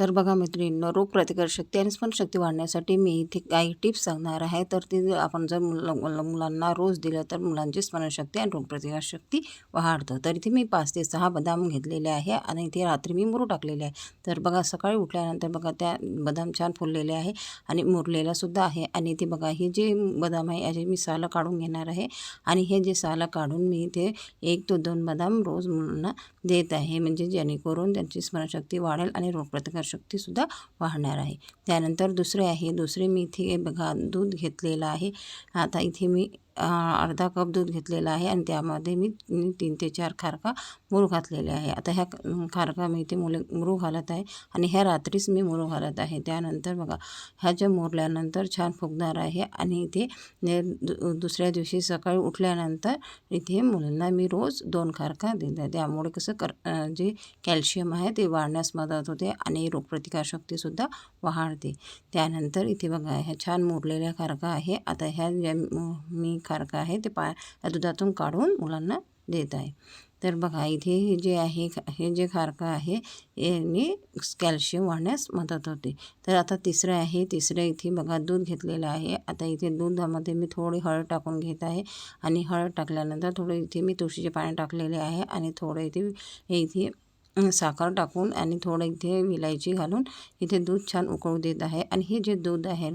तर बघा मैत्रिणींनो, रोगप्रतिकारशक्ती आणि स्मरणशक्ती वाढण्यासाठी मी इथे काही टिप्स सांगणार आहे. तर ते आपण जर मुलांना रोज दिलं तर मुलांची स्मरणशक्ती आणि रोगप्रतिकारशक्ती वाढतं. तर इथे मी 5 ते 6 बदाम घेतलेले आहे आणि इथे रात्री मी मुरू टाकलेले आहे. तर बघा सकाळी उठल्यानंतर बघा त्या बदाम छान फुललेले आहे आणि मुरलेला सुद्धा आहे. आणि इथे बघा हे जे बदाम आहे याचे मी सालं काढून घेणार आहे आणि हे जे सालं काढून मी इथे 1 ते 2 बदाम रोज मुलांना देत आहे, म्हणजे जेणेकरून त्यांची स्मरणशक्ती वाढेल आणि रोगप्रतिकारशक्तीसुद्धा वाढणार आहे. त्यानंतर दुसरे मी इथे बघा दूध घेतलेलं आहे. आता इथे मी अर्धा कप दूध घेतलेला आहे आणि त्यामध्ये मी 3 ते 4 खारका मुरू घातलेले आहे. आता ह्या खारका मी इथे मुरू घालत आहे आणि ह्या रात्रीच मी मुरू घालत आहे. त्यानंतर बघा ह्या ज्या मुरल्यानंतर छान फुगणार आहे आणि इथे दुसऱ्या दिवशी सकाळी उठल्यानंतर इथे मुलांना मी रोज 2 खारका देत आहे. त्यामुळे कसं जे कॅल्शियम आहे ते वाढण्यास मदत होते आणि रोगप्रतिकारशक्तीसुद्धा वाढते. त्यानंतर इथे बघा ह्या छान मुरलेल्या खारका आहे. आता ह्या ज्या मी खारका आहे ते दुधातून काढून मुलांना देत आहे. तर बघा इथे हे जे खारका आहे याने कॅल्शियम वाढण्यास मदत होते. तर आता तिसरं इथे बघा दूध घेतलेलं आहे. आता इथे दुधामध्ये मी थोडी हळद टाकून घेत आहे आणि हळद टाकल्यानंतर थोडे इथे मी तुळशीचे पाणी टाकलेले आहे आणि थोडं इथे साखर टाकून आणि थोडं इथे विलायची घालून इथे दूध छान उकळू देत आहे. आणि हे जे दूध आहे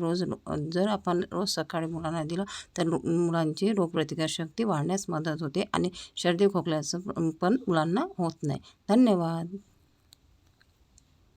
जर आपण रोज सकाळी मुलांना दिलं तर मुलांची रोगप्रतिकारशक्ती वाढण्यास मदत होते आणि सर्दी खोकल्याचं पण मुलांना होत नाही. धन्यवाद.